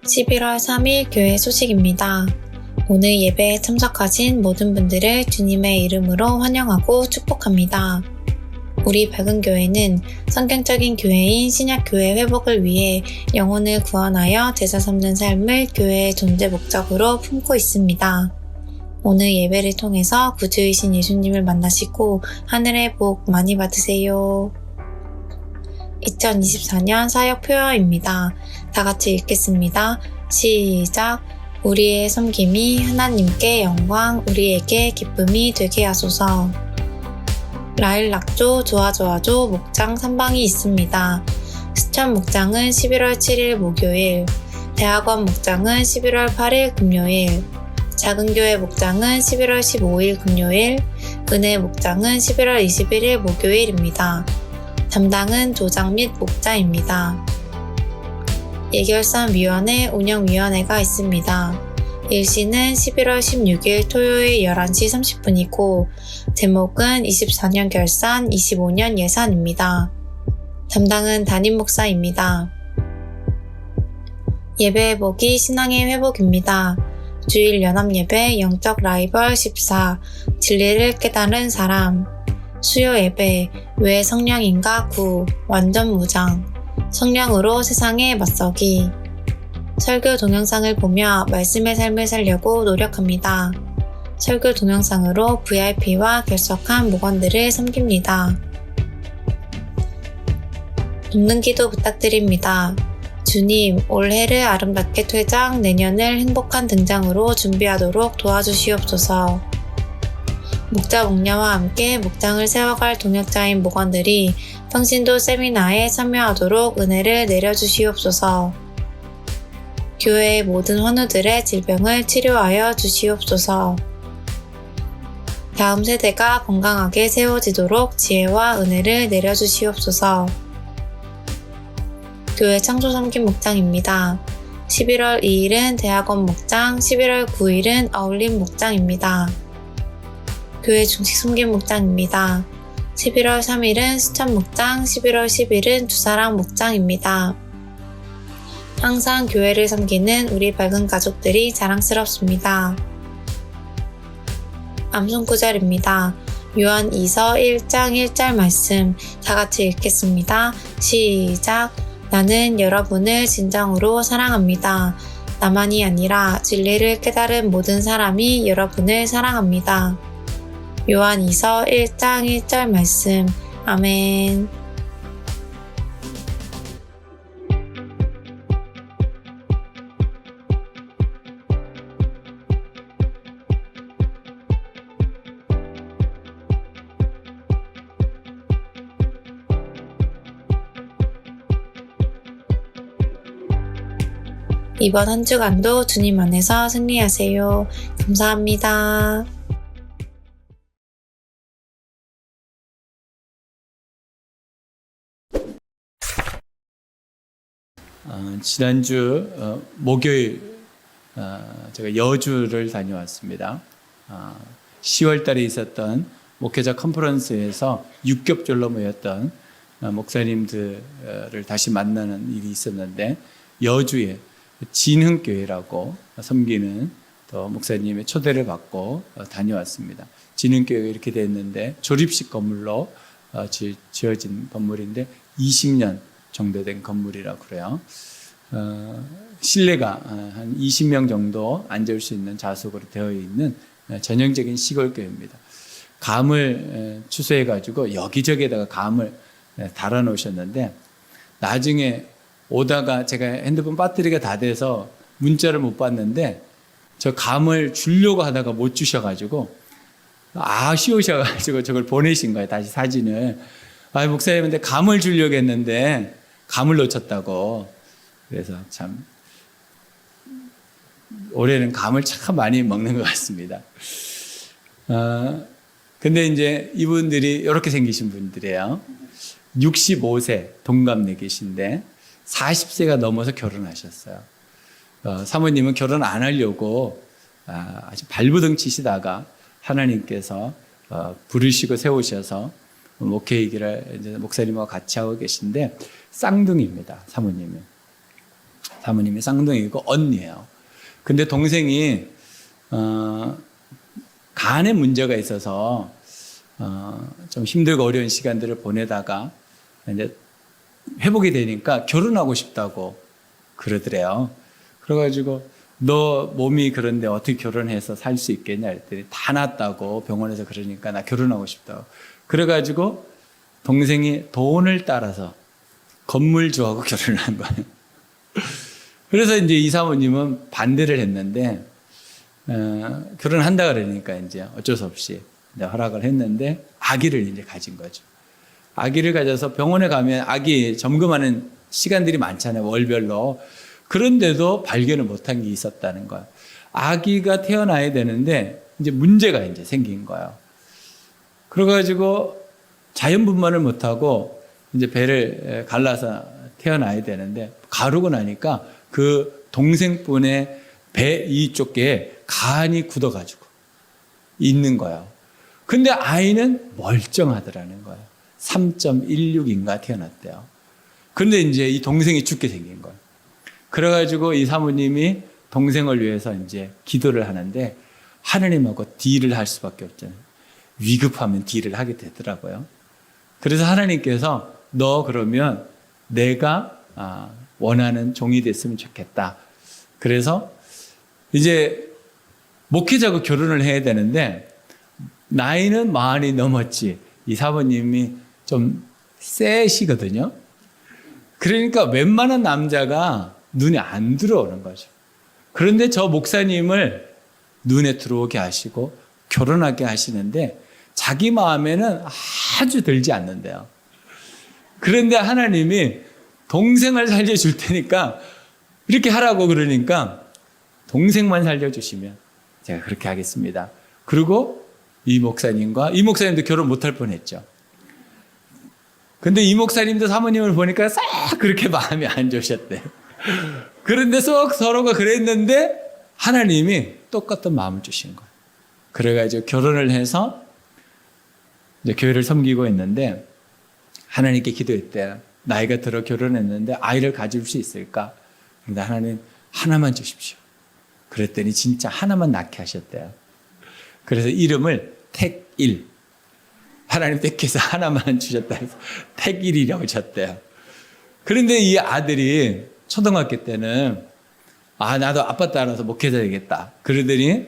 11월 3일 교회 소식입니다. 오늘 예배에 참석하신 모든 분들을 주님의 이름으로 환영하고 축복합니다. 우리 밝은교회는 성경적인 교회인 신약교회 회복을 위해 영혼을 구원하여 제사 삼는 삶을 교회의 존재 목적으로 품고 있습니다. 오늘 예배를 통해서 구주이신 예수님을 만나시고 하늘의 복 많이 받으세요. 2024년 사역 표어입니다. 다 같이 읽겠습니다. 시작! 우리의 섬김이 하나님께 영광, 우리에게 기쁨이 되게 하소서. 라일락조 좋아좋아조 목장 3방이 있습니다. 수천 목장은 11월 7일 목요일, 대학원 목장은 11월 8일 금요일, 작은교회 목장은 11월 15일 금요일, 은혜 목장은 11월 21일 목요일입니다. 담당은 조장 및 목자입니다. 예결산위원회 운영위원회가 있습니다. 일시는 11월 16일 토요일 11시 30분이고 제목은 24년 결산 25년 예산입니다. 담당은 담임 목사입니다. 예배 회복이 신앙의 회복입니다. 주일 연합예배 영적 라이벌 14 진리를 깨달은 사람 수요 예배 왜 성령인가 9 완전 무장 성령으로 세상에 맞서기 설교 동영상을 보며 말씀의 삶을 살려고 노력합니다. 설교 동영상으로 VIP와 결석한 목원들을 섬깁니다. 돕는 기도 부탁드립니다. 주님, 올해를 아름답게 퇴장, 내년을 행복한 등장으로 준비하도록 도와주시옵소서. 목자 목녀와 함께 목장을 세워갈 동역자인 목원들이 평신도 세미나에 참여하도록 은혜를 내려주시옵소서. 교회의 모든 환우들의 질병을 치료하여 주시옵소서. 다음 세대가 건강하게 세워지도록 지혜와 은혜를 내려주시옵소서. 교회 창조 섬김 목장입니다. 11월 2일은 대학원 목장, 11월 9일은 어울림 목장입니다. 교회 중식 섬김 목장입니다. 11월 3일은 수천 목장, 11월 10일은 두사랑 목장입니다. 항상 교회를 섬기는 우리 밝은 가족들이 자랑스럽습니다. 암송 구절입니다. 요한 2서 1장 1절 말씀 다 같이 읽겠습니다. 시작! 나는 여러분을 진정으로 사랑합니다. 나만이 아니라 진리를 깨달은 모든 사람이 여러분을 사랑합니다. 요한 2서 1장 1절 말씀 아멘. 이번 한 주간도 주님 안에서 승리하세요. 감사합니다. 지난주 목요일 제가 여주를 다녀왔습니다. 10월 달에 있었던 목회자 컨퍼런스에서 6겹절로 모였던 목사님들을 다시 만나는 일이 있었는데 여주에 진흥교회라고 섬기는 또 목사님의 초대를 받고 다녀왔습니다. 진흥교회가 이렇게 됐는데 조립식 건물로 지어진 건물인데 20년 정도 된 건물이라고 그래요. 실내가 한 20명 정도 앉을 수 있는 좌석으로 되어 있는 전형적인 시골교회입니다. 감을 추수해가지고 여기저기에다가 감을 달아 놓으셨는데 나중에 오다가 제가 핸드폰 배터리가 다 돼서 문자를 못 받는데 저 감을 주려고 하다가 못 주셔가지고 아쉬우셔가지고 저걸 보내신 거예요. 다시 사진을. 목사님한테 감을 주려고 했는데 감을 놓쳤다고. 그래서 참 올해는 감을 참 많이 먹는 것 같습니다. 근데 이제 이분들이 이렇게 생기신 분들이에요. 65세 동갑내기신데 40세가 넘어서 결혼하셨어요. 사모님은 결혼 안 하려고 아주 발부둥 치시다가 하나님께서 부르시고 세우셔서 목회 얘기를 이제 목사님과 같이 하고 계신데 쌍둥이입니다. 사모님은. 사모님이 쌍둥이고 언니예요. 근데 동생이 간에 문제가 있어서 좀 힘들고 어려운 시간들을 보내다가 이제 회복이 되니까 결혼하고 싶다고 그러더래요. 그래가지고 너 몸이 그런데 어떻게 결혼해서 살 수 있겠냐 했더니 다 낫다고 병원에서 그러니까 나 결혼하고 싶다고. 그래가지고 동생이 돈을 따라서 건물주하고 결혼을 한 거예요. 그래서 이제 이 사모님은 반대를 했는데 결혼한다 그러니까 이제 어쩔 수 없이 이제 허락을 했는데 아기를 이제 가진 거죠. 아기를 가져서 병원에 가면 아기 점검하는 시간들이 많잖아요. 월별로. 그런데도 발견을 못한 게 있었다는 거예요. 아기가 태어나야 되는데 이제 문제가 이제 생긴 거예요. 그래가지고 자연분만을 못하고 이제 배를 갈라서 태어나야 되는데 가르고 나니까 그 동생분의 배 이쪽에 간이 굳어가지고 있는 거예요. 근데 아이는 멀쩡하더라는 거예요. 3.16인가 태어났대요. 그런데 이제 이 동생이 죽게 생긴 거예요. 그래가지고 이 사모님이 동생을 위해서 이제 기도를 하는데 하나님하고 딜을 할 수밖에 없잖아요. 위급하면 딜을 하게 되더라고요. 그래서 하나님께서 너 그러면 내가 원하는 종이 됐으면 좋겠다. 그래서 이제 목회자고 결혼을 해야 되는데 나이는 40이 넘었지. 이 사모님이 좀 세시거든요. 그러니까 웬만한 남자가 눈에 안 들어오는 거죠. 그런데 저 목사님을 눈에 들어오게 하시고 결혼하게 하시는데 자기 마음에는 아주 들지 않는데요. 그런데 하나님이 동생을 살려줄 테니까 이렇게 하라고 그러니까 동생만 살려주시면 제가 그렇게 하겠습니다. 그리고 이 목사님도 결혼 못할 뻔했죠. 근데 이 목사님도 사모님을 보니까 싹 그렇게 마음이 안 좋으셨대요. 그런데 쏙 서로가 그랬는데 하나님이 똑같은 마음을 주신 거예요. 그래가지고 결혼을 해서 이제 교회를 섬기고 있는데 하나님께 기도했대요. 나이가 들어 결혼했는데 아이를 가질 수 있을까? 그런데 하나님 하나만 주십시오. 그랬더니 진짜 하나만 낳게 하셨대요. 그래서 이름을 택일. 하나님 택해서 하나만 주셨다 해서 택일이라고 쳤대요. 그런데 이 아들이 초등학교 때는 나도 아빠 따라서 목회자 되겠다. 그러더니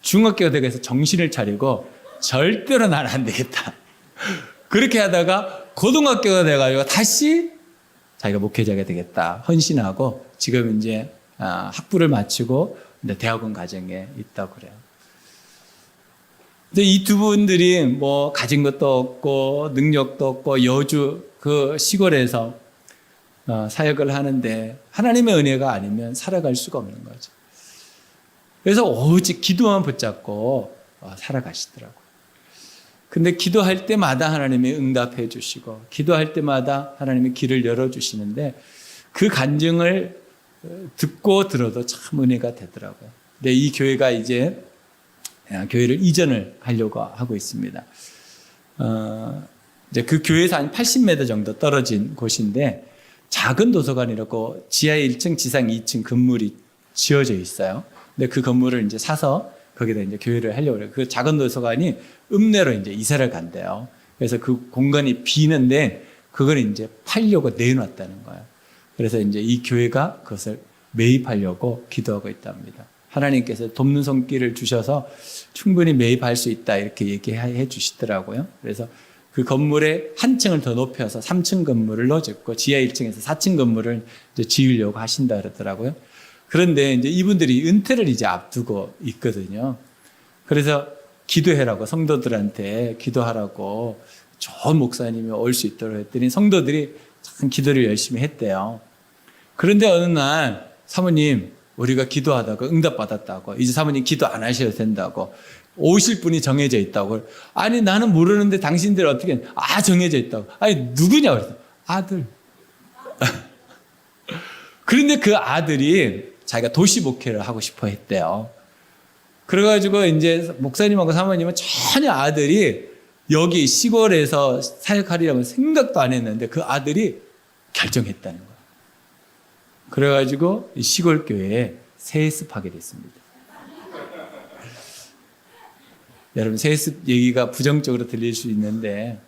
중학교가 돼서 정신을 차리고 절대로 난 안 되겠다. 그렇게 하다가 고등학교가 돼가지고 다시 자기가 목회자가 되겠다 헌신하고 지금 이제 학부를 마치고 대학원 과정에 있다고 그래요. 근데 이 두 분들이 뭐 가진 것도 없고 능력도 없고 여주 그 시골에서 사역을 하는데 하나님의 은혜가 아니면 살아갈 수가 없는 거죠. 그래서 오직 기도만 붙잡고 살아가시더라고요. 근데 기도할 때마다 하나님이 응답해 주시고 기도할 때마다 하나님이 길을 열어주시는데 그 간증을 듣고 들어도 참 은혜가 되더라고요. 근데 이 교회가 이제 교회를 이전을 하려고 하고 있습니다. 이제 그 교회에서 한 80m 정도 떨어진 곳인데 작은 도서관이라고 지하 1층, 지상 2층 건물이 지어져 있어요. 근데 그 건물을 이제 사서 거기다 이제 교회를 하려고 해요. 그 작은 도서관이 읍내로 이제 이사를 간대요. 그래서 그 공간이 비는데 그걸 이제 팔려고 내놨다는 거예요. 그래서 이제 이 교회가 그것을 매입하려고 기도하고 있답니다. 하나님께서 돕는 손길을 주셔서 충분히 매입할 수 있다 이렇게 얘기해 주시더라고요. 그래서 그 건물에 한 층을 더 높여서 3층 건물을 넣어줬고 지하 1층에서 4층 건물을 이제 지으려고 하신다 그러더라고요. 그런데 이제 이분들이 은퇴를 이제 앞두고 있거든요. 그래서 기도해라고 성도들한테 기도하라고 좋은 목사님이 올 수 있도록 했더니 성도들이 참 기도를 열심히 했대요. 그런데 어느 날 사모님 우리가 기도하다가 응답받았다고 이제 사모님 기도 안 하셔도 된다고 오실 분이 정해져 있다고. 아니 나는 모르는데 당신들 어떻게 정해져 있다고. 아니 누구냐 그래서 아들. 그런데 그 아들이 자기가 도시 목회를 하고 싶어 했대요. 그래가지고 이제 목사님하고 사모님은 전혀 아들이 여기 시골에서 사역하리라고 생각도 안 했는데 그 아들이 결정했다는 거예요. 그래가지고 이 시골 교회에 세습하게 됐습니다. 여러분, 세습 얘기가 부정적으로 들릴 수 있는데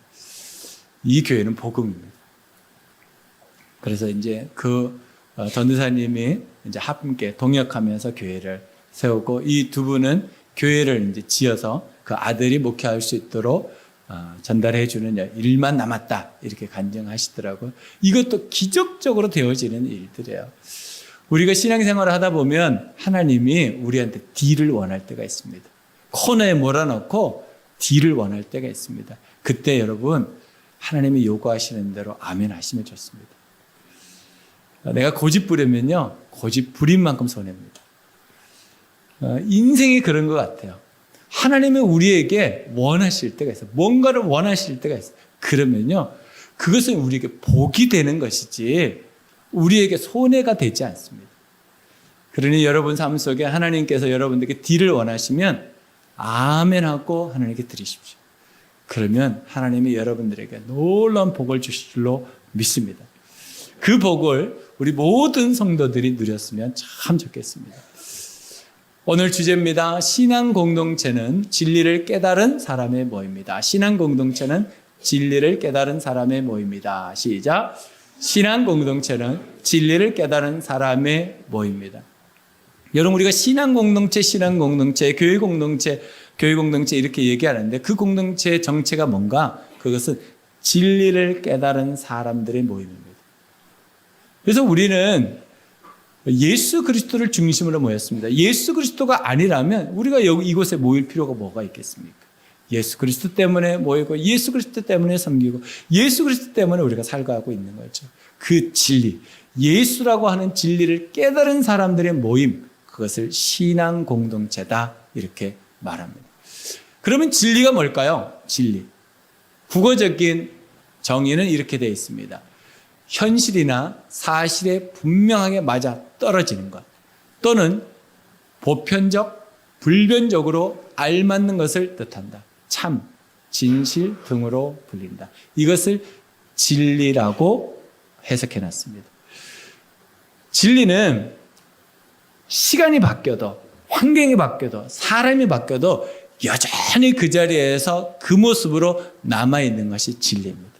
이 교회는 복음입니다. 그래서 이제 그 전도사님이 이제 함께 동역하면서 교회를 세우고, 이 두 분은 교회를 이제 지어서 그 아들이 목회할 수 있도록 전달해 주는 일만 남았다, 이렇게 간증하시더라고요. 이것도 기적적으로 되어지는 일들이에요. 우리가 신앙생활을 하다 보면 하나님이 우리한테 딜을 원할 때가 있습니다. 코너에 몰아넣고 딜을 원할 때가 있습니다. 그때 여러분, 하나님이 요구하시는 대로 아멘 하시면 좋습니다. 내가 고집 부리면요, 고집 부린 만큼 손해입니다. 인생이 그런 것 같아요. 하나님이 우리에게 원하실 때가 있어요. 뭔가를 원하실 때가 있어요. 그러면요, 그것은 우리에게 복이 되는 것이지 우리에게 손해가 되지 않습니다. 그러니 여러분 삶 속에 하나님께서 여러분들에게 딜을 원하시면 아멘하고 하나님께 드리십시오. 그러면 하나님이 여러분들에게 놀라운 복을 주실 줄로 믿습니다. 그 복을 우리 모든 성도들이 누렸으면 참 좋겠습니다. 오늘 주제입니다. 신앙 공동체는 진리를 깨달은 사람의 모임이다. 신앙 공동체는 진리를 깨달은 사람의 모임이다. 시작. 신앙 공동체는 진리를 깨달은 사람의 모임이다. 여러분, 우리가 신앙 공동체, 교회 공동체 이렇게 얘기하는데 그 공동체의 정체가 뭔가? 그것은 진리를 깨달은 사람들의 모임입니다. 그래서 우리는 예수 그리스도를 중심으로 모였습니다. 예수 그리스도가 아니라면 우리가 이곳에 모일 필요가 뭐가 있겠습니까? 예수 그리스도 때문에 모이고, 예수 그리스도 때문에 섬기고, 예수 그리스도 때문에 우리가 살아가고 있는 거죠. 그 진리, 예수라고 하는 진리를 깨달은 사람들의 모임, 그것을 신앙 공동체다, 이렇게 말합니다. 그러면 진리가 뭘까요? 진리. 국어적인 정의는 이렇게 되어 있습니다. 현실이나 사실에 분명하게 맞아 떨어지는 것, 또는 보편적, 불변적으로 알맞는 것을 뜻한다. 참, 진실 등으로 불린다. 이것을 진리라고 해석해 놨습니다. 진리는 시간이 바뀌어도, 환경이 바뀌어도, 사람이 바뀌어도 여전히 그 자리에서 그 모습으로 남아있는 것이 진리입니다.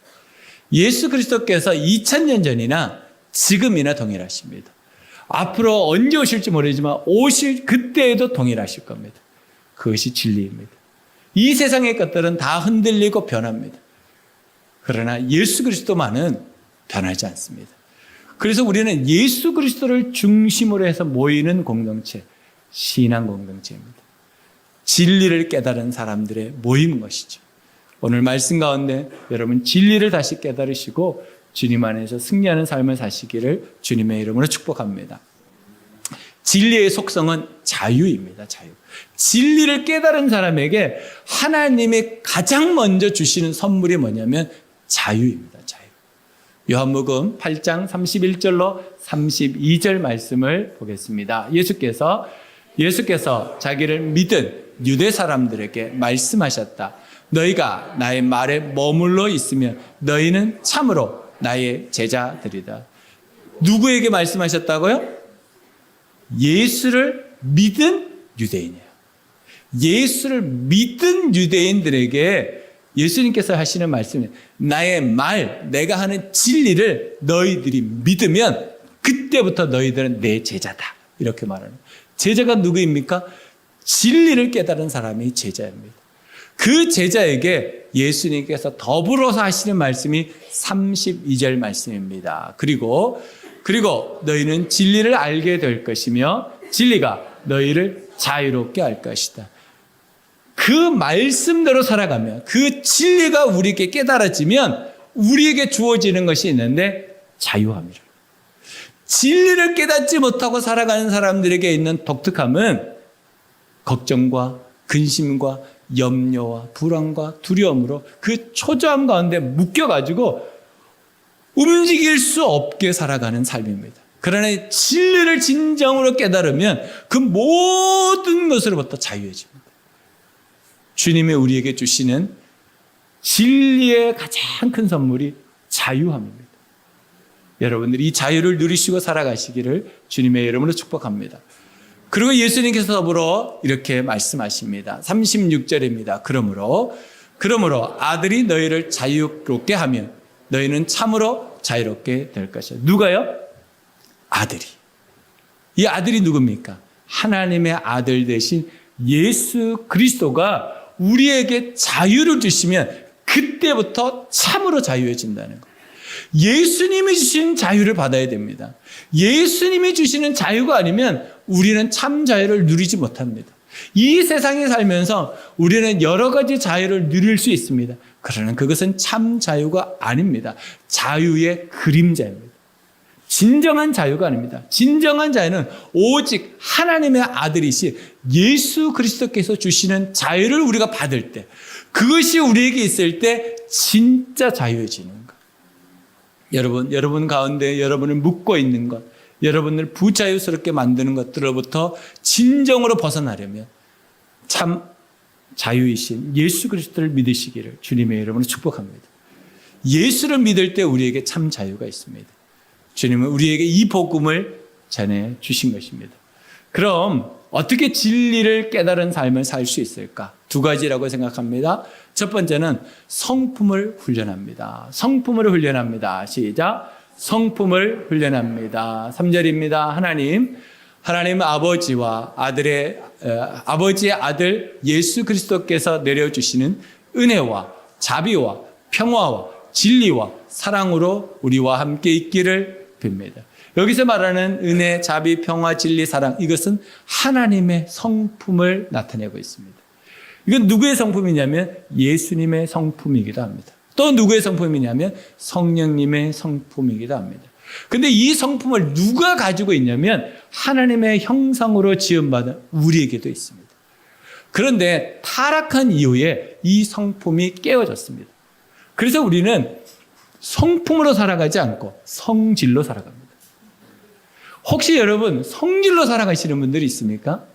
예수 그리스도께서 2000년 전이나 지금이나 동일하십니다. 앞으로 언제 오실지 모르지만 오실 그때에도 동일하실 겁니다. 그것이 진리입니다. 이 세상의 것들은 다 흔들리고 변합니다. 그러나 예수 그리스도만은 변하지 않습니다. 그래서 우리는 예수 그리스도를 중심으로 해서 모이는 공동체, 신앙 공동체입니다. 진리를 깨달은 사람들의 모임인 것이죠. 오늘 말씀 가운데 여러분 진리를 다시 깨달으시고 주님 안에서 승리하는 삶을 사시기를 주님의 이름으로 축복합니다. 진리의 속성은 자유입니다. 자유. 진리를 깨달은 사람에게 하나님이 가장 먼저 주시는 선물이 뭐냐면 자유입니다. 자유. 요한복음 8장 31절로 32절 말씀을 보겠습니다. 예수께서 자기를 믿은 유대 사람들에게 말씀하셨다. 너희가 나의 말에 머물러 있으면 너희는 참으로 나의 제자들이다. 누구에게 말씀하셨다고요? 예수를 믿은 유대인이에요. 예수를 믿은 유대인들에게 예수님께서 하시는 말씀은 나의 말, 내가 하는 진리를 너희들이 믿으면 그때부터 너희들은 내 제자다. 이렇게 말하는 거예요. 제자가 누구입니까? 진리를 깨달은 사람이 제자입니다. 그 제자에게 예수님께서 더불어서 하시는 말씀이 32절 말씀입니다. 그리고 너희는 진리를 알게 될 것이며 진리가 너희를 자유롭게 할 것이다. 그 말씀대로 살아가면, 그 진리가 우리에게 깨달아지면 우리에게 주어지는 것이 있는데 자유함이라. 진리를 깨닫지 못하고 살아가는 사람들에게 있는 독특함은 걱정과 근심과 염려와 불안과 두려움으로 그 초조함 가운데 묶여가지고 움직일 수 없게 살아가는 삶입니다. 그러나 진리를 진정으로 깨달으면 그 모든 것으로부터 자유해집니다. 주님이 우리에게 주시는 진리의 가장 큰 선물이 자유함입니다. 여러분들이 이 자유를 누리시고 살아가시기를 주님의 이름으로 축복합니다. 그리고 예수님께서 더불어 이렇게 말씀하십니다. 36절입니다. 그러므로 아들이 너희를 자유롭게 하면 너희는 참으로 자유롭게 될 것이다. 누가요? 아들이. 이 아들이 누굽니까? 하나님의 아들 되신 예수 그리스도가 우리에게 자유를 주시면 그때부터 참으로 자유해진다는 거예요. 예수님이 주신 자유를 받아야 됩니다. 예수님이 주시는 자유가 아니면 우리는 참 자유를 누리지 못합니다. 이 세상에 살면서 우리는 여러 가지 자유를 누릴 수 있습니다. 그러나 그것은 참 자유가 아닙니다. 자유의 그림자입니다. 진정한 자유가 아닙니다. 진정한 자유는 오직 하나님의 아들이신 예수 그리스도께서 주시는 자유를 우리가 받을 때, 그것이 우리에게 있을 때 진짜 자유해지는 것. 여러분 가운데 여러분을 묶고 있는 것, 여러분을 부자유스럽게 만드는 것들로부터 진정으로 벗어나려면 참 자유이신 예수 그리스도를 믿으시기를 주님의 이름으로 축복합니다. 예수를 믿을 때 우리에게 참 자유가 있습니다. 주님은 우리에게 이 복음을 전해 주신 것입니다. 그럼 어떻게 진리를 깨달은 삶을 살 수 있을까? 두 가지라고 생각합니다. 첫 번째는 성품을 훈련합니다. 성품을 훈련합니다. 시작. 성품을 훈련합니다. 3절입니다. 하나님 아버지와 아버지의 아들 예수 그리스도께서 내려주시는 은혜와 자비와 평화와 진리와 사랑으로 우리와 함께 있기를 빕니다. 여기서 말하는 은혜, 자비, 평화, 진리, 사랑, 이것은 하나님의 성품을 나타내고 있습니다. 이건 누구의 성품이냐면 예수님의 성품이기도 합니다. 또 누구의 성품이냐면 성령님의 성품이기도 합니다. 근데 이 성품을 누가 가지고 있냐면 하나님의 형상으로 지음받은 우리에게도 있습니다. 그런데 타락한 이후에 이 성품이 깨어졌습니다. 그래서 우리는 성품으로 살아가지 않고 성질로 살아갑니다. 혹시 여러분 성질로 살아가시는 분들이 있습니까?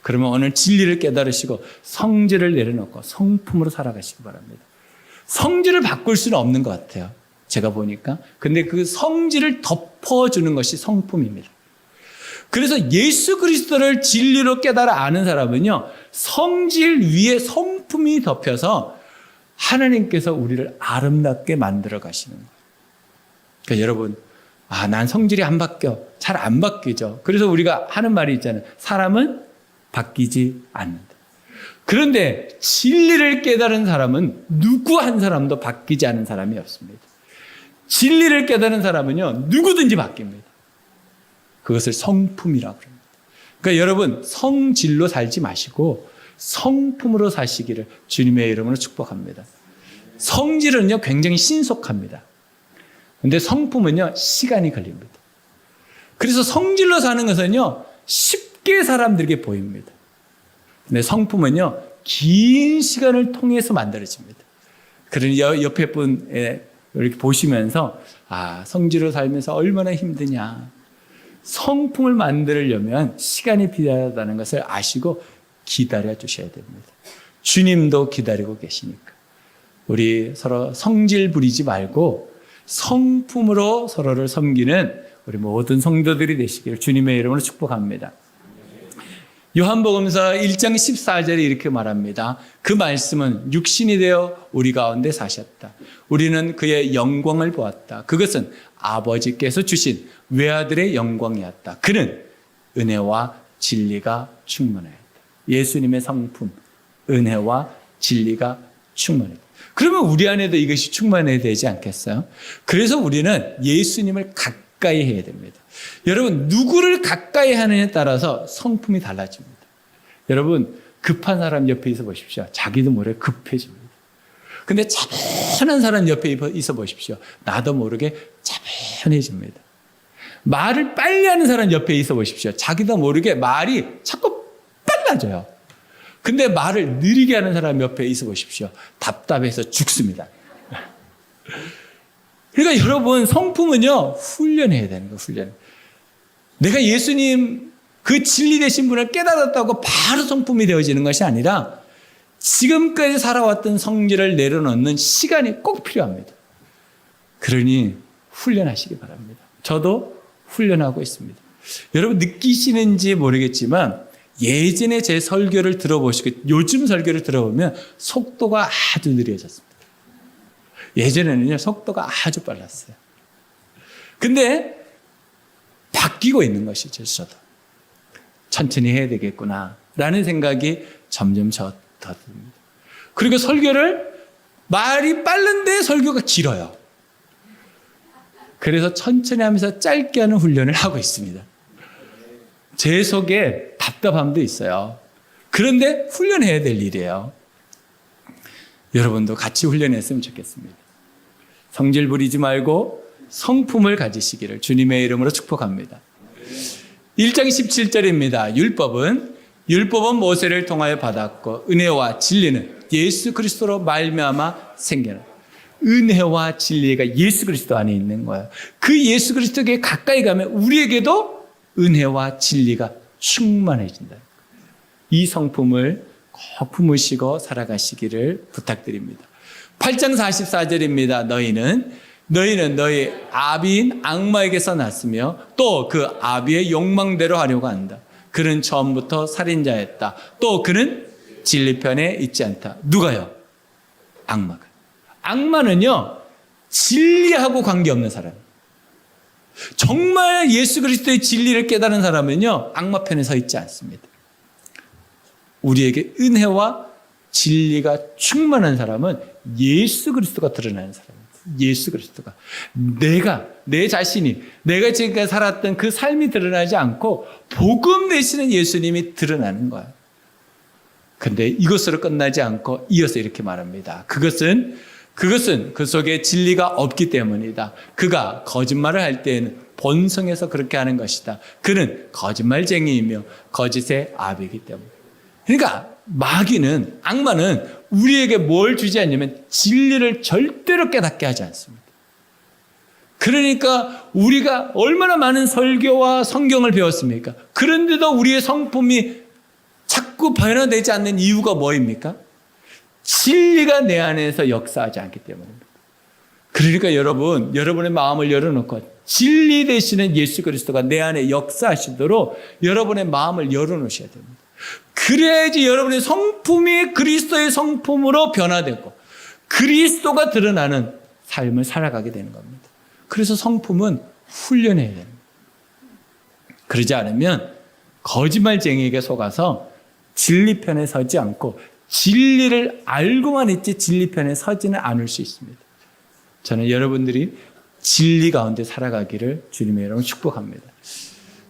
그러면 오늘 진리를 깨달으시고 성질을 내려놓고 성품으로 살아가시기 바랍니다. 성질을 바꿀 수는 없는 것 같아요. 제가 보니까. 근데 그 성질을 덮어주는 것이 성품입니다. 그래서 예수 그리스도를 진리로 깨달아 아는 사람은요, 성질 위에 성품이 덮여서 하나님께서 우리를 아름답게 만들어 가시는 거예요. 그러니까 여러분, 난 성질이 안 바뀌어. 잘 안 바뀌죠. 그래서 우리가 하는 말이 있잖아요. 사람은 바뀌지 않는다. 그런데 진리를 깨달은 사람은 누구 한 사람도 바뀌지 않은 사람이 없습니다. 진리를 깨달은 사람은요, 누구든지 바뀝니다. 그것을 성품이라고 합니다. 그러니까 여러분, 성질로 살지 마시고 성품으로 사시기를 주님의 이름으로 축복합니다. 성질은요, 굉장히 신속합니다. 근데 성품은요, 시간이 걸립니다. 그래서 성질로 사는 것은요, 쉽게 사람들에게 보입니다. 근데 성품은요, 긴 시간을 통해서 만들어집니다. 그러니 옆에 분 이렇게 보시면서, 성질로 살면서 얼마나 힘드냐. 성품을 만들려면 시간이 필요하다는 것을 아시고 기다려 주셔야 됩니다. 주님도 기다리고 계시니까. 우리 서로 성질 부리지 말고 성품으로 서로를 섬기는 우리 모든 성도들이 되시기를 주님의 이름으로 축복합니다. 요한복음서 1장 14절에 이렇게 말합니다. 그 말씀은 육신이 되어 우리 가운데 사셨다. 우리는 그의 영광을 보았다. 그것은 아버지께서 주신 외아들의 영광이었다. 그는 은혜와 진리가 충만하였다. 예수님의 성품, 은혜와 진리가 충만했다. 그러면 우리 안에도 이것이 충만해야 되지 않겠어요? 그래서 우리는 예수님을 가까이 해야 됩니다. 여러분, 누구를 가까이 하느냐에 따라서 성품이 달라집니다. 여러분, 급한 사람 옆에 있어 보십시오. 자기도 모르게 급해집니다. 근데 차분한 사람 옆에 있어 보십시오. 나도 모르게 차분해집니다. 말을 빨리 하는 사람 옆에 있어 보십시오. 자기도 모르게 말이 자꾸 빨라져요. 근데 말을 느리게 하는 사람 옆에 있어 보십시오. 답답해서 죽습니다. 그러니까 여러분, 성품은요, 훈련해야 되는 거예요, 훈련. 내가 예수님 그 진리 되신 분을 깨달았다고 바로 성품이 되어지는 것이 아니라 지금까지 살아왔던 성질을 내려놓는 시간이 꼭 필요합니다. 그러니 훈련하시기 바랍니다. 저도 훈련하고 있습니다. 여러분 느끼시는지 모르겠지만 예전에 제 설교를 들어보시고 요즘 설교를 들어보면 속도가 아주 느려졌습니다. 예전에는요 속도가 아주 빨랐어요. 근데 바뀌고 있는 것이죠. 저도 천천히 해야 되겠구나 라는 생각이 점점 더 듭니다. 그리고 설교를 말이 빠른데 설교가 길어요. 그래서 천천히 하면서 짧게 하는 훈련을 하고 있습니다. 제 속에 답답함도 있어요. 그런데 훈련해야 될 일이에요. 여러분도 같이 훈련했으면 좋겠습니다. 성질 부리지 말고 성품을 가지시기를 주님의 이름으로 축복합니다. 1장 17절입니다. 율법은 모세를 통하여 받았고 은혜와 진리는 예수 그리스도로 말미암아 생겨나. 은혜와 진리가 예수 그리스도 안에 있는 거예요. 그 예수 그리스도에게 가까이 가면 우리에게도 은혜와 진리가 충만해진다. 이 성품을 꼭 품으시고 살아가시기를 부탁드립니다. 8장 44절입니다. 너희는 너희 아비인 악마에게서 났으며 또 그 아비의 욕망대로 하려고 한다. 그는 처음부터 살인자였다. 또 그는 진리편에 있지 않다. 누가요? 악마가. 악마는요 진리하고 관계없는 사람. 정말 예수 그리스도의 진리를 깨달은 사람은요 악마 편에 서 있지 않습니다. 우리에게 은혜와 진리가 충만한 사람은 예수 그리스도가 드러나는 사람입니다. 예수 그리스도가 내 자신이 내가 지금까지 살았던 그 삶이 드러나지 않고 복음 되시는 예수님이 드러나는 거예요. 근데 이것으로 끝나지 않고 이어서 이렇게 말합니다. 그것은 그 속에 진리가 없기 때문이다. 그가 거짓말을 할 때에는 본성에서 그렇게 하는 것이다. 그는 거짓말쟁이이며 거짓의 아비이기 때문에. 그러니까 마귀는, 악마는 우리에게 뭘 주지 않냐면 진리를 절대로 깨닫게 하지 않습니다. 그러니까 우리가 얼마나 많은 설교와 성경을 배웠습니까? 그런데도 우리의 성품이 자꾸 변화되지 않는 이유가 뭐입니까? 진리가 내 안에서 역사하지 않기 때문입니다. 그러니까 여러분의 마음을 열어놓고 진리 되시는 예수 그리스도가 내 안에 역사하시도록 여러분의 마음을 열어놓으셔야 됩니다. 그래야지 여러분의 성품이 그리스도의 성품으로 변화되고 그리스도가 드러나는 삶을 살아가게 되는 겁니다. 그래서 성품은 훈련해야 됩니다. 그러지 않으면 거짓말쟁이에게 속아서 진리 편에 서지 않고 진리를 알고만 있지 진리 편에 서지는 않을 수 있습니다. 저는 여러분들이 진리 가운데 살아가기를 주님의 이름으로 축복합니다.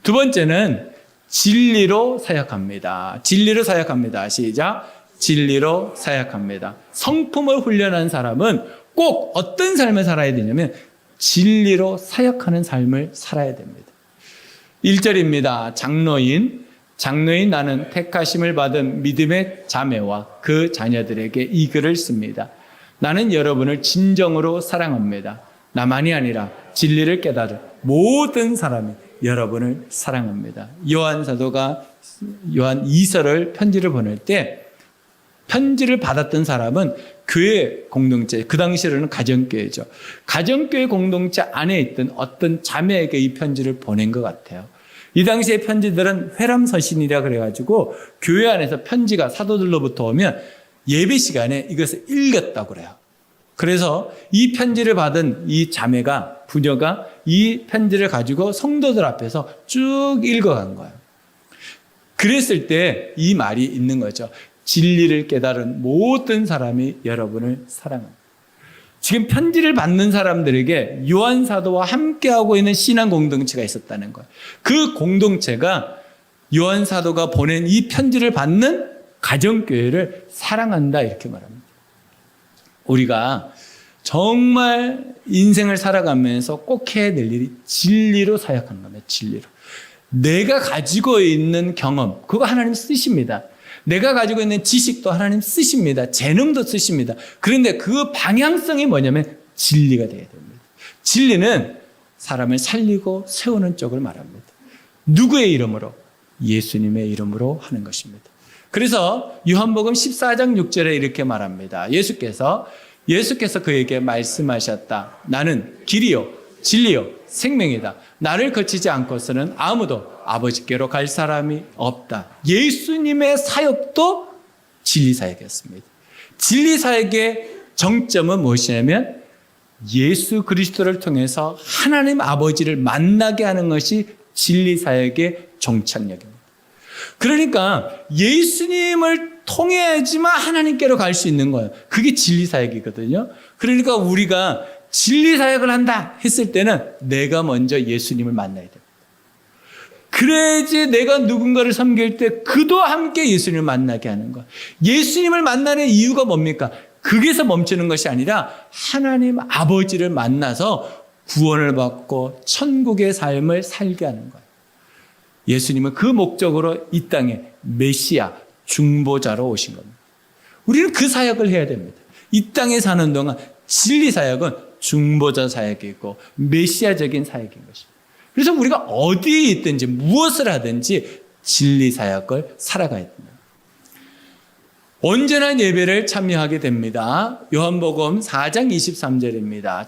두 번째는 진리로 사역합니다. 진리로 사역합니다. 시작. 진리로 사역합니다. 성품을 훈련한 사람은 꼭 어떤 삶을 살아야 되냐면 진리로 사역하는 삶을 살아야 됩니다. 1절입니다. 장로인 나는 택하심을 받은 믿음의 자매와 그 자녀들에게 이 글을 씁니다. 나는 여러분을 진정으로 사랑합니다. 나만이 아니라 진리를 깨달은 모든 사람이 여러분을 사랑합니다. 요한 사도가 요한 2서를 편지를 보낼 때 편지를 받았던 사람은 교회 공동체, 그 당시로는 가정교회죠. 가정교회 공동체 안에 있던 어떤 자매에게 이 편지를 보낸 것 같아요. 이 당시의 편지들은 회람서신이라 그래가지고 교회 안에서 편지가 사도들로부터 오면 예배 시간에 이것을 읽었다고 그래요. 그래서 이 편지를 받은 이 자매가, 부녀가 이 편지를 가지고 성도들 앞에서 쭉 읽어간 거예요. 그랬을 때 이 말이 있는 거죠. 진리를 깨달은 모든 사람이 여러분을 사랑합니다. 지금 편지를 받는 사람들에게 요한 사도와 함께하고 있는 신앙 공동체가 있었다는 거예요. 그 공동체가 요한 사도가 보낸 이 편지를 받는 가정교회를 사랑한다 이렇게 말합니다. 우리가 정말 인생을 살아가면서 꼭 해야 될 일이 진리로 사역하는 겁니다. 진리로. 내가 가지고 있는 경험, 그거 하나님 쓰십니다. 내가 가지고 있는 지식도 하나님 쓰십니다. 재능도 쓰십니다. 그런데 그 방향성이 뭐냐면 진리가 되어야 됩니다. 진리는 사람을 살리고 세우는 쪽을 말합니다. 누구의 이름으로? 예수님의 이름으로 하는 것입니다. 그래서 요한복음 14장 6절에 이렇게 말합니다. 예수께서 그에게 말씀하셨다. 나는 길이요 진리요 생명이다. 나를 거치지 않고서는 아무도 아버지께로 갈 사람이 없다. 예수님의 사역도 진리 사역이었습니다. 진리 사역의 정점은 무엇이냐면 예수 그리스도를 통해서 하나님 아버지를 만나게 하는 것이 진리 사역의 종착역입니다. 그러니까 예수님을 통해야지만 하나님께로 갈 수 있는 거예요. 그게 진리 사역이거든요. 그러니까 우리가 진리 사역을 한다 했을 때는 내가 먼저 예수님을 만나야 됩니다. 그래야지 내가 누군가를 섬길 때 그도 함께 예수님을 만나게 하는 거예요. 예수님을 만나는 이유가 뭡니까? 거기서 멈추는 것이 아니라 하나님 아버지를 만나서 구원을 받고 천국의 삶을 살게 하는 거예요. 예수님은 그 목적으로 이 땅에 메시아, 중보자로 오신 겁니다. 우리는 그 사역을 해야 됩니다. 이 땅에 사는 동안 진리 사역은 중보자 사역이고 메시아적인 사역인 것입니다. 그래서 우리가 어디에 있든지 무엇을 하든지 진리 사역을 살아가야 됩니다. 온전한 예배를 참여하게 됩니다. 요한복음 4장 23절입니다.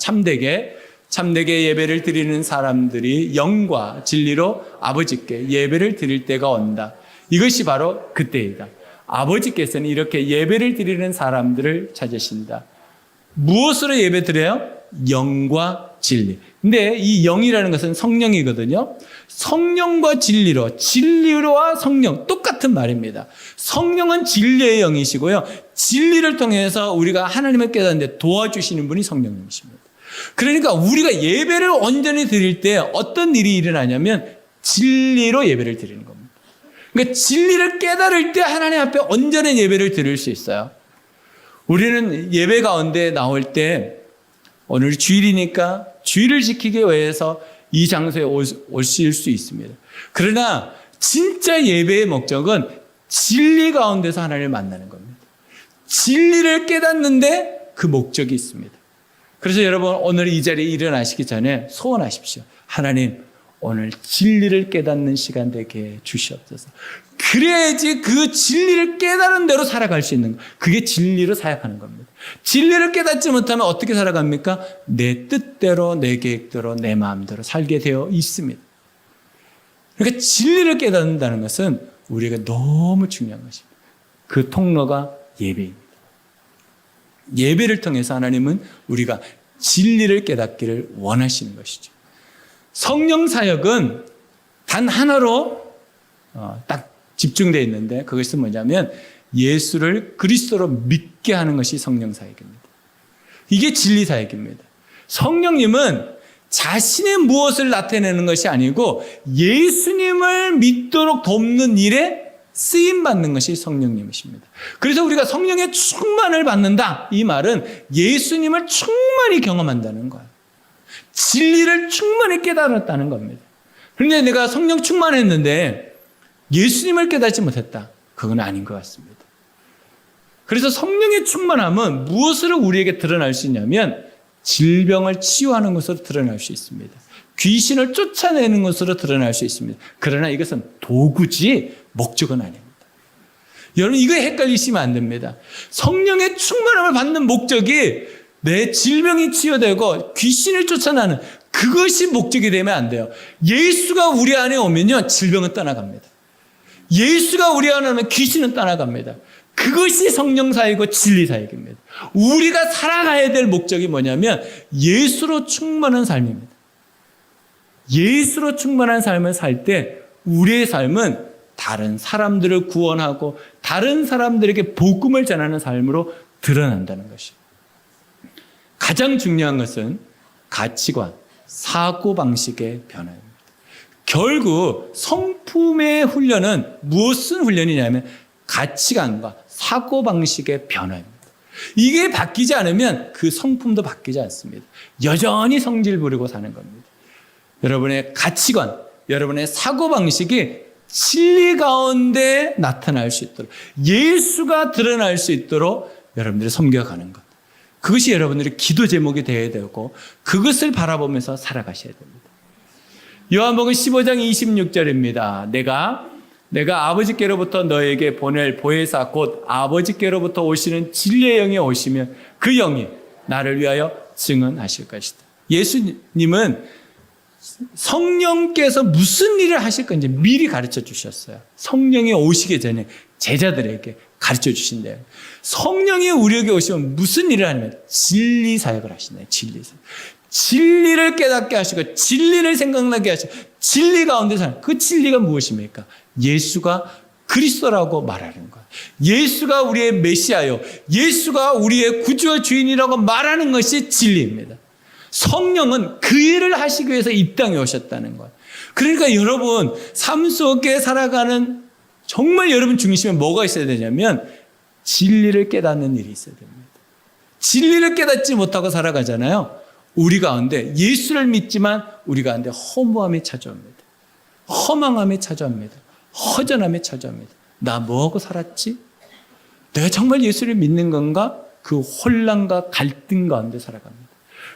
참되게 예배를 드리는 사람들이 영과 진리로 아버지께 예배를 드릴 때가 온다. 이것이 바로 그때이다. 아버지께서는 이렇게 예배를 드리는 사람들을 찾으신다. 무엇으로 예배 드려요? 영과 진리. 근데 이 영이라는 것은 성령이거든요. 성령과 진리로와 성령 똑같은 말입니다. 성령은 진리의 영이시고요. 진리를 통해서 우리가 하나님을 깨닫는데 도와주시는 분이 성령님이십니다. 그러니까 우리가 예배를 온전히 드릴 때 어떤 일이 일어나냐면 진리로 예배를 드리는 겁니다. 그러니까 진리를 깨달을 때 하나님 앞에 온전한 예배를 드릴 수 있어요. 우리는 예배 가운데 나올 때 오늘 주일이니까 주일을 지키기 위해서 이 장소에 오실 수 있습니다. 그러나 진짜 예배의 목적은 진리 가운데서 하나님을 만나는 겁니다. 진리를 깨닫는데 그 목적이 있습니다. 그래서 여러분 오늘 이 자리에 일어나시기 전에 소원하십시오. 하나님 오늘 진리를 깨닫는 시간 되게 주시옵소서. 그래야지 그 진리를 깨달은 대로 살아갈 수 있는 거예요. 그게 진리로 사역하는 겁니다. 진리를 깨닫지 못하면 어떻게 살아갑니까? 내 뜻대로, 내 계획대로, 내 마음대로 살게 되어 있습니다. 그러니까 진리를 깨닫는다는 것은 우리가 너무 중요한 것입니다. 그 통로가 예배입니다. 예배를 통해서 하나님은 우리가 진리를 깨닫기를 원하시는 것이죠. 성령 사역은 단 하나로 딱 집중되어 있는데 그것은 뭐냐면 예수를 그리스도로 믿게 하는 것이 성령 사역입니다. 이게 진리 사역입니다. 성령님은 자신의 무엇을 나타내는 것이 아니고 예수님을 믿도록 돕는 일에 쓰임받는 것이 성령님이십니다. 그래서 우리가 성령의 충만을 받는다. 이 말은 예수님을 충만히 경험한다는 거예요. 진리를 충만히 깨달았다는 겁니다. 그런데 내가 성령 충만했는데 예수님을 깨닫지 못했다. 그건 아닌 것 같습니다. 그래서 성령의 충만함은 무엇으로 우리에게 드러날 수 있냐면 질병을 치유하는 것으로 드러날 수 있습니다. 귀신을 쫓아내는 것으로 드러날 수 있습니다. 그러나 이것은 도구지 목적은 아닙니다. 여러분 이거 헷갈리시면 안 됩니다. 성령의 충만함을 받는 목적이 내 질병이 치유되고 귀신을 쫓아내는 그것이 목적이 되면 안 돼요. 예수가 우리 안에 오면요 질병은 떠나갑니다. 예수가 우리 안에 오면 귀신은 떠나갑니다. 그것이 성령 사역이고 진리 사역입니다. 우리가 살아가야 될 목적이 뭐냐면 예수로 충만한 삶입니다. 예수로 충만한 삶을 살 때 우리의 삶은 다른 사람들을 구원하고 다른 사람들에게 복음을 전하는 삶으로 드러난다는 것이에요. 가장 중요한 것은 가치관, 사고방식의 변화입니다. 결국 성품의 훈련은 무슨 훈련이냐면 가치관과 사고방식의 변화입니다. 이게 바뀌지 않으면 그 성품도 바뀌지 않습니다. 여전히 성질 부리고 사는 겁니다. 여러분의 가치관, 여러분의 사고방식이 진리 가운데 나타날 수 있도록 예수가 드러날 수 있도록 여러분들이 섬겨가는 것. 그것이 여러분들의 기도 제목이 되어야 되고 그것을 바라보면서 살아가셔야 됩니다. 요한복음 15장 26절입니다. 내가 아버지께로부터 너에게 보낼 보혜사 곧 아버지께로부터 오시는 진리의 영이 오시면 그 영이 나를 위하여 증언하실 것이다. 예수님은 성령께서 무슨 일을 하실 건지 미리 가르쳐 주셨어요. 성령이 오시기 전에 제자들에게 가르쳐 주신대요. 성령이 우리에게 오시면 무슨 일을 하냐면 진리 사역을 하시네요. 진리 사역. 진리를 깨닫게 하시고 진리를 생각나게 하시고 진리 가운데 사는 그 진리가 무엇입니까? 예수가 그리스도라고 말하는 것. 예수가 우리의 메시아요. 예수가 우리의 구주와 주인이라고 말하는 것이 진리입니다. 성령은 그 일을 하시기 위해서 이 땅에 오셨다는 것. 그러니까 여러분 삶 속에 살아가는 정말 여러분 중심에 뭐가 있어야 되냐면 진리를 깨닫는 일이 있어야 됩니다. 진리를 깨닫지 못하고 살아가잖아요. 우리 가운데 예수를 믿지만 우리 가운데 허무함이 찾아옵니다. 허망함이 찾아옵니다. 허전함이 찾아옵니다. 나 뭐하고 살았지? 내가 정말 예수를 믿는 건가? 그 혼란과 갈등 가운데 살아갑니다.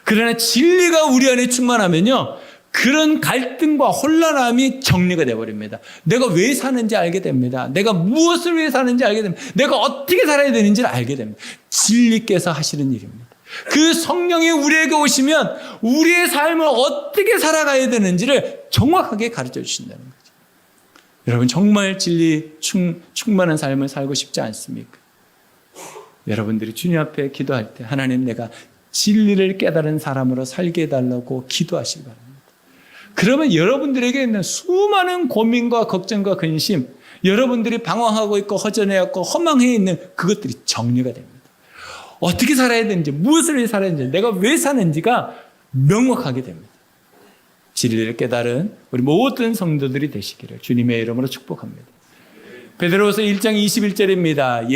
그러나 진리가 우리 안에 충만하면요, 그런 갈등과 혼란함이 정리가 되어버립니다. 내가 왜 사는지 알게 됩니다. 내가 무엇을 위해 사는지 알게 됩니다. 내가 어떻게 살아야 되는지를 알게 됩니다. 진리께서 하시는 일입니다. 그 성령이 우리에게 오시면 우리의 삶을 어떻게 살아가야 되는지를 정확하게 가르쳐 주신다는 거죠. 여러분 정말 진리 충만한 삶을 살고 싶지 않습니까? 여러분들이 주님 앞에 기도할 때 하나님 내가 진리를 깨달은 사람으로 살게 해달라고 기도하시기 바랍니다. 그러면 여러분들에게 있는 수많은 고민과 걱정과 근심, 여러분들이 방황하고 있고 허전해하고 허망해 있는 그것들이 정리가 됩니다. 어떻게 살아야 되는지, 무엇을 위해 살아야 되는지, 내가 왜 사는지가 명확하게 됩니다. 진리를 깨달은 우리 모든 성도들이 되시기를 주님의 이름으로 축복합니다. 베드로후서 1장 21절입니다.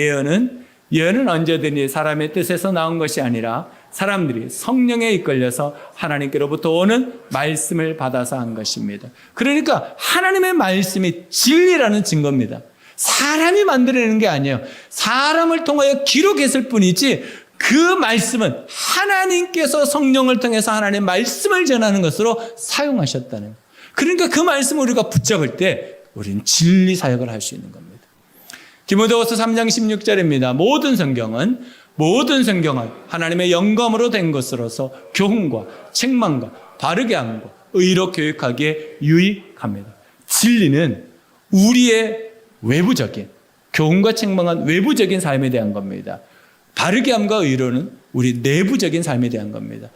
예언은 언제든지 사람의 뜻에서 나온 것이 아니라 사람들이 성령에 이끌려서 하나님께로부터 오는 말씀을 받아서 한 것입니다. 그러니까 하나님의 말씀이 진리라는 증거입니다. 사람이 만들어내는 게 아니에요. 사람을 통하여 기록했을 뿐이지 그 말씀은 하나님께서 성령을 통해서 하나님의 말씀을 전하는 것으로 사용하셨다는 거예요. 그러니까 그 말씀을 우리가 붙잡을 때 우리는 진리 사역을 할 수 있는 겁니다. 디모데후서 3장 16절입니다. 모든 성경은 하나님의 영감으로 된 것으로서 교훈과 책망과 바르게 함과 의로 교육하기에 유익합니다. 진리는 우리의 외부적인 교훈과 책망은 외부적인 삶에 대한 겁니다. 바르게 함과 의로는 우리 내부적인 삶에 대한 겁니다.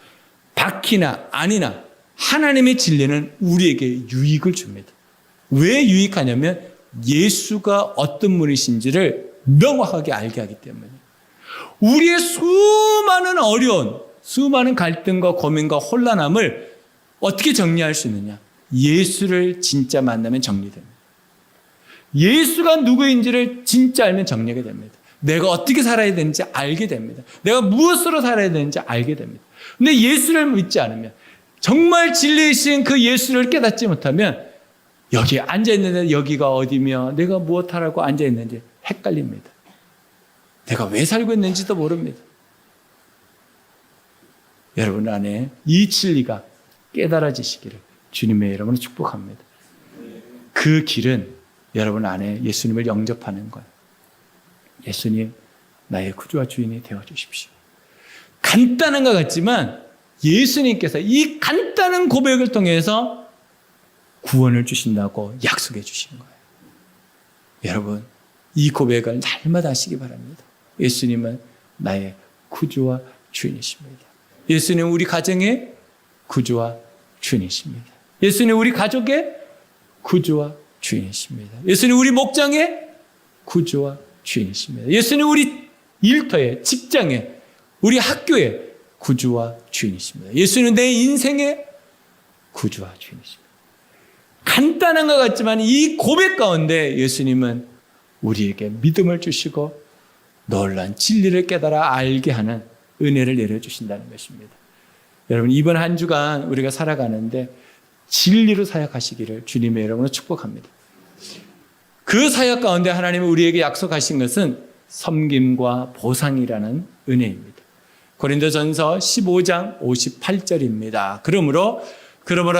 박히나 아니나 하나님의 진리는 우리에게 유익을 줍니다. 왜 유익하냐면 예수가 어떤 분이신지를 명확하게 알게 하기 때문에 우리의 수많은 어려운, 수많은 갈등과 고민과 혼란함을 어떻게 정리할 수 있느냐? 예수를 진짜 만나면 정리됩니다. 예수가 누구인지를 진짜 알면 정리가 됩니다. 내가 어떻게 살아야 되는지 알게 됩니다. 내가 무엇으로 살아야 되는지 알게 됩니다. 근데 예수를 믿지 않으면, 정말 진리이신 그 예수를 깨닫지 못하면 여기에 앉아있는데 여기가 어디며 내가 무엇하라고 앉아있는지 헷갈립니다. 내가 왜 살고 있는지도 모릅니다. 여러분 안에 이 진리가 깨달아지시기를 주님의 이름으로 축복합니다. 그 길은 여러분 안에 예수님을 영접하는 거예요. 예수님, 나의 구주와 주인이 되어주십시오. 간단한 것 같지만 예수님께서 이 간단한 고백을 통해서 구원을 주신다고 약속해 주신 거예요. 여러분, 이 고백을 날마다 하시기 바랍니다. 예수님은 나의 구주와 주인이십니다. 예수님은 우리 가정의 구주와 주인이십니다. 예수님은 우리 가족의 구주와 주인이십니다. 예수님은 우리 목장의 구주와 주인이십니다. 예수님은 우리 일터의, 직장의, 우리 학교의 구주와 주인이십니다. 예수님은 내 인생의 구주와 주인이십니다. 간단한 것 같지만 이 고백 가운데 예수님은 우리에게 믿음을 주시고 놀란 진리를 깨달아 알게 하는 은혜를 내려주신다는 것입니다. 여러분, 이번 한 주간 우리가 살아가는데 진리로 사역하시기를 주님의 이름으로 축복합니다. 그 사역 가운데 하나님이 우리에게 약속하신 것은 섬김과 보상이라는 은혜입니다. 고린도전서 15장 58절입니다. 그러므로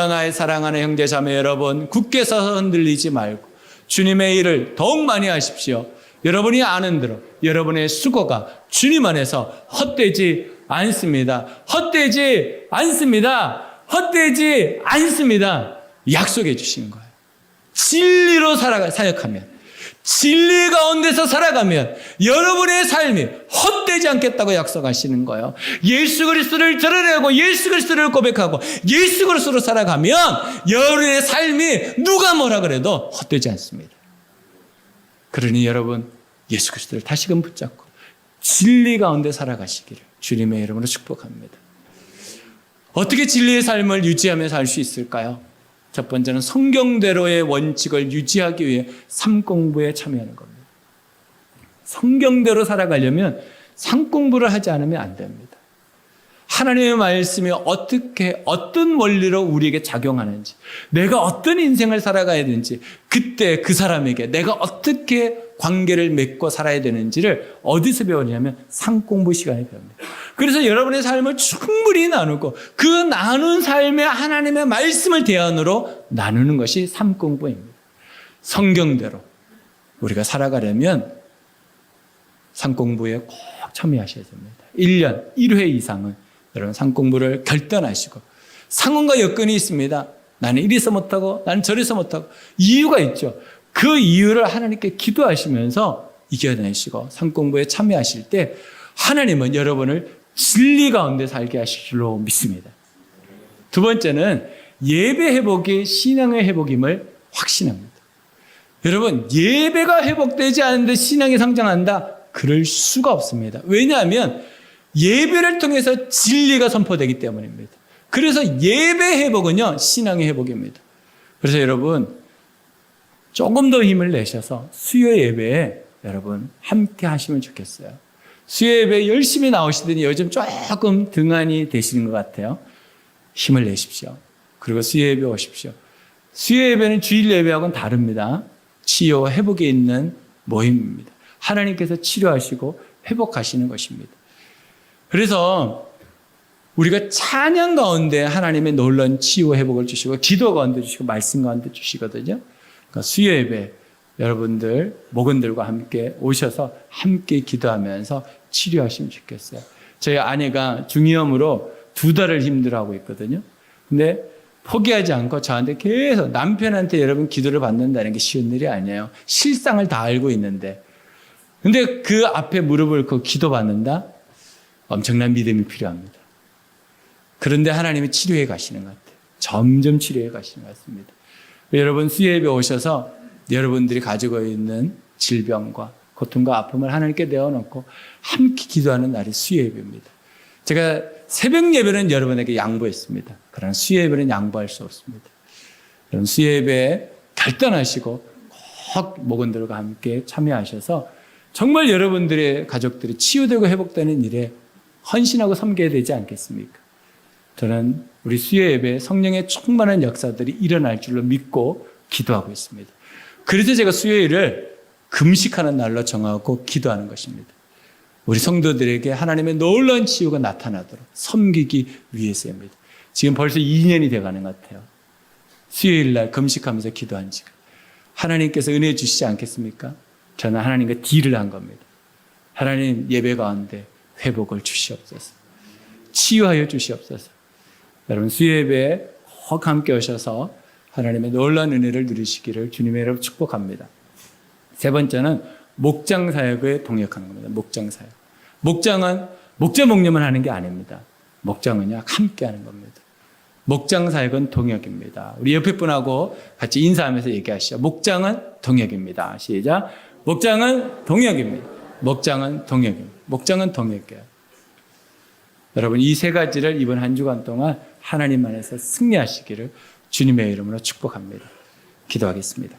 나의 사랑하는 형제 자매 여러분, 굳게 서서 흔들리지 말고 주님의 일을 더욱 많이 하십시오. 여러분이 아는 대로 여러분의 수고가 주님 안에서 헛되지 않습니다. 헛되지 않습니다. 헛되지 않습니다. 약속해 주신 거예요. 진리로 사역하면, 진리 가운데서 살아가면 여러분의 삶이 헛되지 않겠다고 약속하시는 거예요. 예수 그리스도를 드러내고 예수 그리스도를 고백하고 예수 그리스도로 살아가면 여러분의 삶이 누가 뭐라 그래도 헛되지 않습니다. 그러니 여러분 예수 그리스도를 다시금 붙잡고 진리 가운데 살아가시기를 주님의 이름으로 축복합니다. 어떻게 진리의 삶을 유지하며 살 수 있을까요? 첫 번째는 성경대로의 원칙을 유지하기 위해 삶 공부에 참여하는 겁니다. 성경대로 살아가려면 삶 공부를 하지 않으면 안 됩니다. 하나님의 말씀이 어떻게 어떤 원리로 우리에게 작용하는지, 내가 어떤 인생을 살아가야 되는지, 그때 그 사람에게 내가 어떻게 관계를 맺고 살아야 되는지를 어디서 배우냐면 삶 공부 시간에 배웁니다. 그래서 여러분의 삶을 충분히 나누고 그 나눈 삶에 하나님의 말씀을 대안으로 나누는 것이 삶 공부입니다. 성경대로 우리가 살아가려면 삶 공부에 꼭 참여하셔야 됩니다. 1년 1회 이상은 여러분 삶 공부를 결단하시고, 상황과 여건이 있습니다. 나는 이래서 못하고 나는 저래서 못하고 이유가 있죠. 그 이유를 하나님께 기도하시면서 이겨내시고 삶 공부에 참여하실 때 하나님은 여러분을 진리 가운데 살게 하실 줄로 믿습니다. 두 번째는 예배 회복이 신앙의 회복임을 확신합니다. 여러분, 예배가 회복되지 않는데 신앙이 성장한다? 그럴 수가 없습니다. 왜냐하면 예배를 통해서 진리가 선포되기 때문입니다. 그래서 예배 회복은요, 신앙의 회복입니다. 그래서 여러분, 조금 더 힘을 내셔서 수요 예배에 여러분 함께 하시면 좋겠어요. 수요 예배에 열심히 나오시더니 요즘 조금 등한이 되시는 것 같아요. 힘을 내십시오. 그리고 수요 예배 오십시오. 수요 예배는 주일 예배하고는 다릅니다. 치유와 회복에 있는 모임입니다. 하나님께서 치료하시고 회복하시는 것입니다. 그래서 우리가 찬양 가운데 하나님의 놀라운 치유 회복을 주시고 기도 가운데 주시고 말씀 가운데 주시거든요. 그러니까 수요 예배 여러분들 목원들과 함께 오셔서 함께 기도하면서 치료하시면 좋겠어요. 저희 아내가 중이염으로 2달을 힘들어하고 있거든요. 근데 포기하지 않고 저한테 계속, 남편한테 여러분 기도를 받는다는 게 쉬운 일이 아니에요. 실상을 다 알고 있는데. 근데 그 앞에 무릎을 꿇고 기도받는다? 엄청난 믿음이 필요합니다. 그런데 하나님이 치료해 가시는 것 같아요. 점점 치료해 가시는 것 같습니다. 여러분 수요예배 오셔서 여러분들이 가지고 있는 질병과 고통과 아픔을 하나님께 내어놓고 함께 기도하는 날이 수요예배입니다. 제가 새벽 예배는 여러분에게 양보했습니다. 그러나 수요예배는 양보할 수 없습니다. 여러분 수요예배에 결단하시고 꼭 목원들과 함께 참여하셔서 정말 여러분들의 가족들이 치유되고 회복되는 일에 헌신하고 섬겨야 되지 않겠습니까? 저는 우리 수요예배 성령의 충만한 역사들이 일어날 줄로 믿고 기도하고 있습니다. 그래서 제가 수요일을 금식하는 날로 정하고 기도하는 것입니다. 우리 성도들에게 하나님의 놀라운 치유가 나타나도록 섬기기 위해서입니다. 지금 벌써 2년이 돼가는 것 같아요. 수요일 날 금식하면서 기도한 지가. 하나님께서 은혜 주시지 않겠습니까? 저는 하나님과 딜을 한 겁니다. 하나님 예배 가운데 회복을 주시옵소서. 치유하여 주시옵소서. 여러분 수요예배에 꼭 함께 오셔서 하나님의 놀라운 은혜를 누리시기를 주님의 이름으로 축복합니다. 세 번째는 목장 사역에 동역하는 겁니다. 목장 사역. 목장은 목자 목념을 하는 게 아닙니다. 목장은요 함께 하는 겁니다. 목장 사역은 동역입니다. 우리 옆에 분하고 같이 인사하면서 얘기하시죠. 목장은 동역입니다. 시작. 목장은 동역입니다. 목장은 동역입니다. 목장은 동역이에요. 여러분 이 세 가지를 이번 한 주간 동안 하나님 안에서 승리하시기를 주님의 이름으로 축복합니다. 기도하겠습니다.